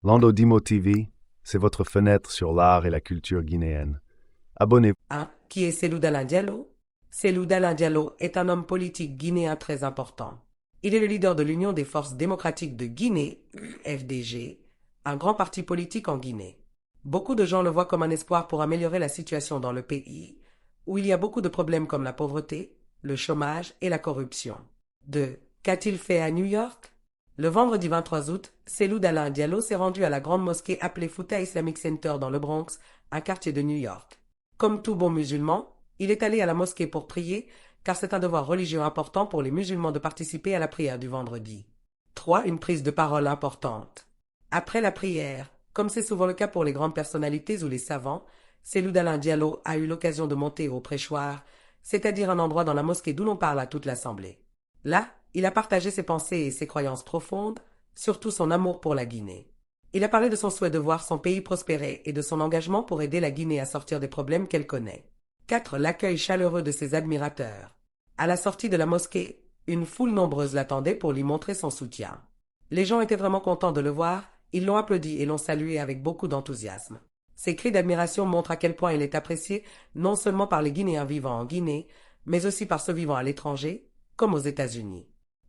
Lando Dimo TV, c'est votre fenêtre sur l'art et la culture guinéenne. Abonnez-vous. Qui est Cellou Dalein Diallo? Cellou Dalein Diallo est un homme politique guinéen très important. Il est le leader de l'Union des forces démocratiques de Guinée, UFDG, un grand parti politique en Guinée. Beaucoup de gens le voient comme un espoir pour améliorer la situation dans le pays, où il y a beaucoup de problèmes comme la pauvreté, le chômage et la corruption. Qu'a-t-il fait à New York? Le vendredi 23 août, Cellou Dalein Diallo s'est rendu à la grande mosquée appelée Fouta Islamic Center dans le Bronx, un quartier de New York. Comme tout bon musulman, il est allé à la mosquée pour prier, car c'est un devoir religieux important pour les musulmans de participer à la prière du vendredi. 3. Une prise de parole importante. Après la prière, comme c'est souvent le cas pour les grandes personnalités ou les savants, Cellou Dalein Diallo a eu l'occasion de monter au prêchoir, c'est-à-dire un endroit dans la mosquée d'où l'on parle à toute l'assemblée. Là, il a partagé ses pensées et ses croyances profondes, surtout son amour pour la Guinée. Il a parlé de son souhait de voir son pays prospérer et de son engagement pour aider la Guinée à sortir des problèmes qu'elle connaît. 4. L'accueil chaleureux de ses admirateurs. À la sortie de la mosquée, une foule nombreuse l'attendait pour lui montrer son soutien. Les gens étaient vraiment contents de le voir, ils l'ont applaudi et l'ont salué avec beaucoup d'enthousiasme. Ses cris d'admiration montrent à quel point il est apprécié non seulement par les Guinéens vivant en Guinée, mais aussi par ceux vivant à l'étranger, comme aux États-Unis.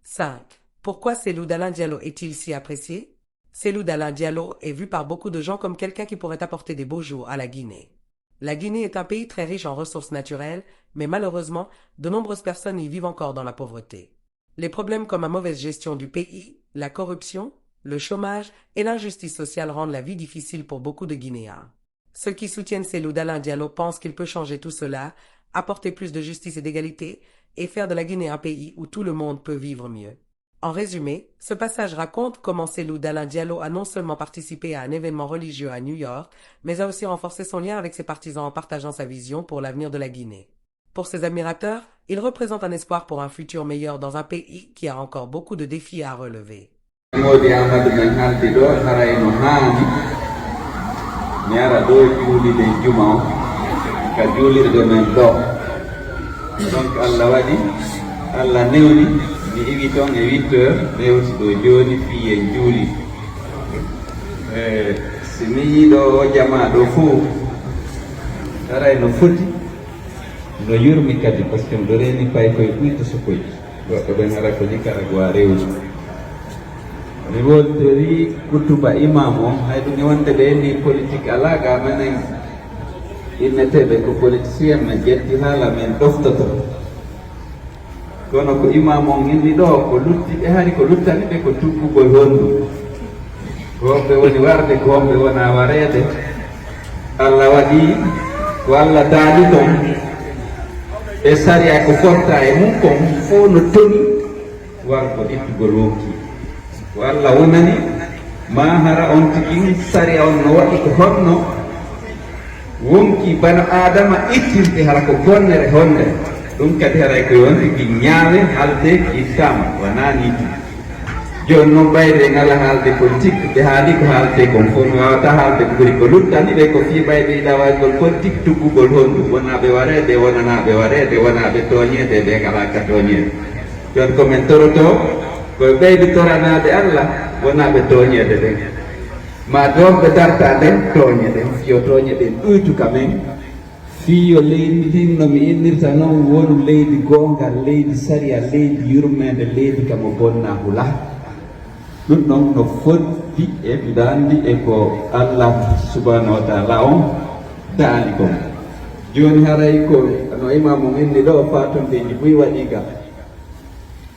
5. Pourquoi Cellou Dalein Diallo est-il si apprécié? Cellou Dalein Diallo est vu par beaucoup de gens comme quelqu'un qui pourrait apporter des beaux jours à la Guinée. La Guinée est un pays très riche en ressources naturelles, mais malheureusement, de nombreuses personnes y vivent encore dans la pauvreté. Les problèmes comme la mauvaise gestion du pays, la corruption, le chômage et l'injustice sociale rendent la vie difficile pour beaucoup de Guinéens. Ceux qui soutiennent Cellou Dalein Diallo pensent qu'il peut changer tout cela, apporter plus de justice et d'égalité, et faire de la Guinée un pays où tout le monde peut vivre mieux. En résumé, ce passage raconte comment Cellou Dalein Diallo a non seulement participé à un événement religieux à New York, mais a aussi renforcé son lien avec ses partisans en partageant sa vision pour l'avenir de la Guinée. Pour ses admirateurs, il représente un espoir pour un futur meilleur dans un pays qui a encore beaucoup de défis à relever. Donc Allah waɗi Allah newni mi iwi toon e 8 heures rewti ɗo joni fi en juuli si mi yiiɗo o jama ɗo fuu aray no foti no yurmi kadi par ce que mɗo reni pay koye ɓuyta sokoy goɗɗo ɓen ara ko Nicaragua rewti mi woltori kutuba imam o hay ɗum e wonde ɓe ndi politique ala ga menen inneteɓe ko politicien men ƴetti haala men ɗoftoto kono ko imam on inni ɗo ko lutti ɓe hari ko luttani ɓe ko tuggugol hondu ko homɓe woni warde ko homɓe wona wareede Allah waɗi ko Allah daali ton e saria ko forta e mum kon fof no toni war ko ittugol wonki ko Allah wonani ma hara on tigi saria on no waɗi ko honno wonki bano adama ittirde hara ko gonnere honnere ɗum kadi haray ko wonti ki ñaawe haalde ittama wona niti joni noon ɓayde ngala haalde politique ɓe haali ko haalde kon fof mi wawata haalde ko ɓuri ko luttani ɓe ko fi ɓayde ɗawagol politique tuggugol honɗum wonaɓe wareede wonanaɓe wareede wonaɓe toñede ɓe galaka toñede joni komin toroto koye ɓeyde toranaɓe Allah wonaɓe toñede ɗen ma domɓe darta nden tooñe ɗen yo tooñe ɗen ɗuytu ka men fiyo leydi tin no mi innirta noon wonu leydi gongal leydi saria leydi yurmede leydi kamo bonna hula ɗum ɗon no foddi e mbiɗa anndi e ko Allah subhanahu wa taala on daali kon joni haray ko no imam o inni ɗo fatondeji ɓuy waɗiga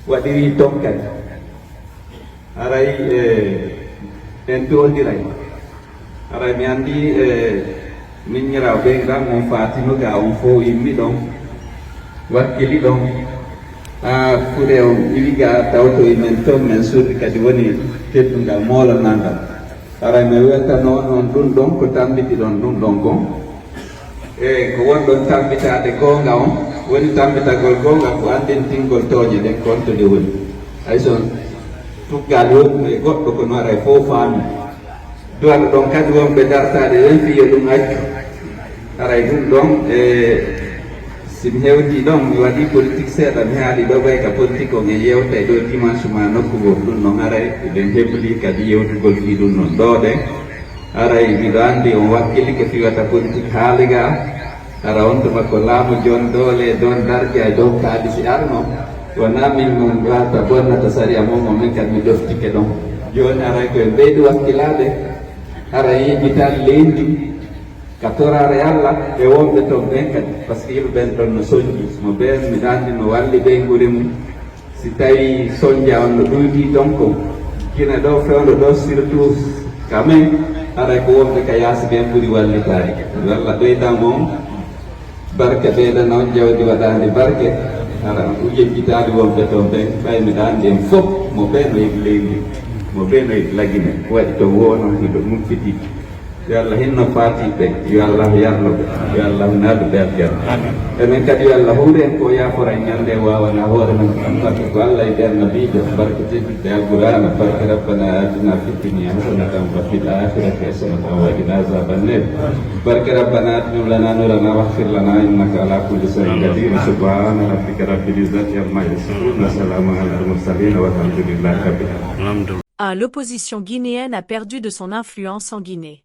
waɗiri ton kadi haray en toondiray aray mi anndi min ñiraɓe ngam on fatino ga on fof yimmi ɗon wakkili ɗon ha fure on iwi ga tawto men toon men suudi kadi woni teddungal molanagal aray mi weltano on ɗum ɗon ko tambiti ɗon ɗum ɗon gon e ko wonɗon tambitade gonga on woni tambitagol gonga ko andintingol tooñe ɗen konto nde woni hay son tuggal woni e goɗɗo kono aray fof faami duwaɗo ɗon kadi wonɓe dartade wen fiyo ɗum accu aray ɗum ɗon sim hewti ɗon mi waɗi politique seeɗa mi haali ɗo ɓay ka politique o nge yewta ɗo dimanche ma nokkugo ɗum noon aray eɗen heɓli kadi yewtugol ɗi ɗum noon ɗoɗe aray miɗo anndi on wakkili ko fiwata politique haaliga ara on to makko laamu jon doole don darƴa e dow kaalisi arno wona min mon wata bonnata saria momo min kadi mi ɗoftike ɗon joni aray koye ɓeydu wakkilade ara yiiƴi tan leydi ka torare Allah e wonɓe toon ɓen kadi par ce que yimɓe ɓen ɗon no soñƴi mo ɓen miɗa anndi no walli ɓe guure mum si tawi soñdia on no ɗuydi donc kina ɗo fewdo ɗo surtout quand même aray ko wonɓe ka yaasi ɓen ɓuuri wallitade Allah ɓeydan on barke ɓeydana on jawdi waɗande barke ara o yejjitade wonɓe toon ɓen ɓay miɗa anndi en fof mo ɓen no yiɗi leydi mo ɓen no yiɗi lagine waɗi to wono hiɗo mumfiti yo Allah hinno fatiɓe yo Allah yarnoɓe yo Allah naaduɓe aljanna enen kadi yo Allah huure en ko yafora en ñande wawana hoore men barke ko Allah e ɓen nabijo barke teddude alqur'ana barke rabbana atina fi dunya hasanatan wa fil akhirati hasanatan wa qina azaban nar barke rabbana atina lana nurana waghfir lana innaka ala kulli shay'in qadir subhana rabbika rabbil izzati amma yasifun wa salamun alal mursalin walhamdulillahi rabbil alamin. L'opposition guinéenne a perdu de son influence en Guinée.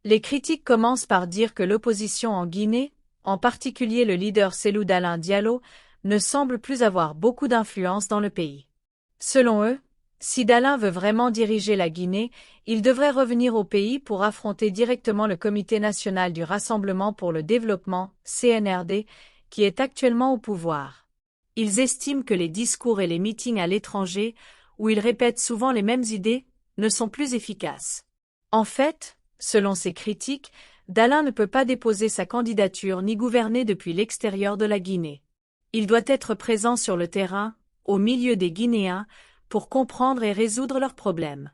Les critiques commencent par dire que l'opposition en Guinée, en particulier le leader Cellou Dalein Diallo, ne semble plus avoir beaucoup d'influence dans le pays. Selon eux, si Dalein veut vraiment diriger la Guinée, il devrait revenir au pays pour affronter directement le Comité national du Rassemblement pour le développement, CNRD, qui est actuellement au pouvoir. Ils estiment que les discours et les meetings à l'étranger, où il répète souvent les mêmes idées, ne sont plus efficaces. En fait, selon ces critiques, Dalein ne peut pas déposer sa candidature ni gouverner depuis l'extérieur de la Guinée. Il doit être présent sur le terrain, au milieu des Guinéens, pour comprendre et résoudre leurs problèmes.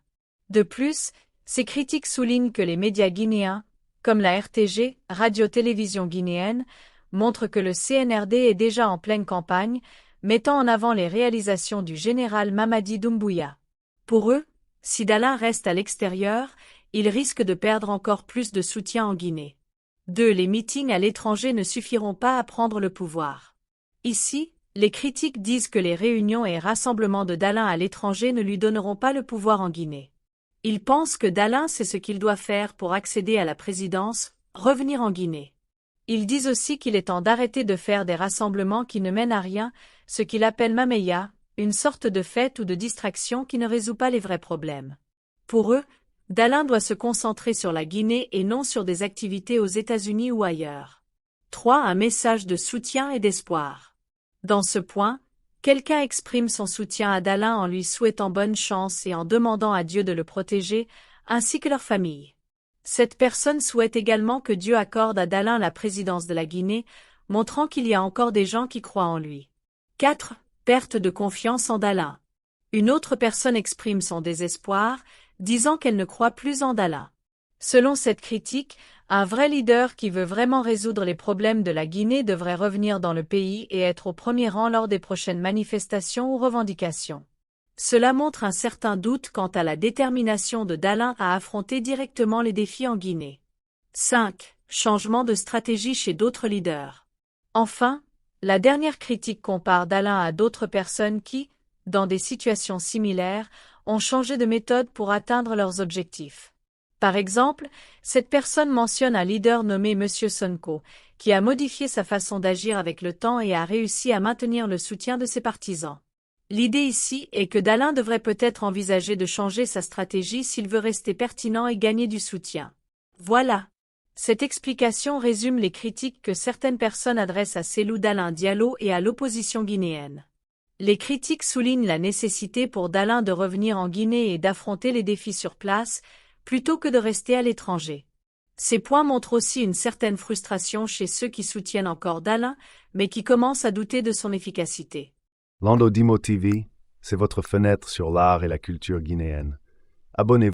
De plus, ces critiques soulignent que les médias guinéens, comme la RTG, Radio-Télévision guinéenne, montrent que le CNRD est déjà en pleine campagne, mettant en avant les réalisations du général Mamadi Doumbouya. Pour eux, si Dalein reste à l'extérieur, il risque de perdre encore plus de soutien en Guinée. 2. Les meetings à l'étranger ne suffiront pas à prendre le pouvoir. Ici, les critiques disent que les réunions et rassemblements de Dalein à l'étranger ne lui donneront pas le pouvoir en Guinée. Ils pensent que Dalein sait ce qu'il doit faire pour accéder à la présidence, revenir en Guinée. Ils disent aussi qu'il est temps d'arrêter de faire des rassemblements qui ne mènent à rien, ce qu'il appelle Mameya, une sorte de fête ou de distraction qui ne résout pas les vrais problèmes. Pour eux, Dalein doit se concentrer sur la Guinée et non sur des activités aux États-Unis ou ailleurs. 3. Un message de soutien et d'espoir. Dans ce point, quelqu'un exprime son soutien à Dalein en lui souhaitant bonne chance et en demandant à Dieu de le protéger, ainsi que leur famille. Cette personne souhaite également que Dieu accorde à Dalein la présidence de la Guinée, montrant qu'il y a encore des gens qui croient en lui. 4. Perte de confiance en Dalein. Une autre personne exprime son désespoir, disant qu'elle ne croit plus en Dalein. Selon cette critique, un vrai leader qui veut vraiment résoudre les problèmes de la Guinée devrait revenir dans le pays et être au premier rang lors des prochaines manifestations ou revendications. Cela montre un certain doute quant à la détermination de Dalein à affronter directement les défis en Guinée. 5. Changement de stratégie chez d'autres leaders. Enfin, la dernière critique compare Dalein à d'autres personnes qui, dans des situations similaires, ont changé de méthode pour atteindre leurs objectifs. Par exemple, cette personne mentionne un leader nommé M. Sonko, qui a modifié sa façon d'agir avec le temps et a réussi à maintenir le soutien de ses partisans. L'idée ici est que Dalein devrait peut-être envisager de changer sa stratégie s'il veut rester pertinent et gagner du soutien. Voilà. Cette explication résume les critiques que certaines personnes adressent à Cellou Dalein Diallo et à l'opposition guinéenne. Les critiques soulignent la nécessité pour Dalein de revenir en Guinée et d'affronter les défis sur place, plutôt que de rester à l'étranger. Ces points montrent aussi une certaine frustration chez ceux qui soutiennent encore Dalein, mais qui commencent à douter de son efficacité. Lando Dimo TV, c'est votre fenêtre sur l'art et la culture guinéenne. Abonnez-vous.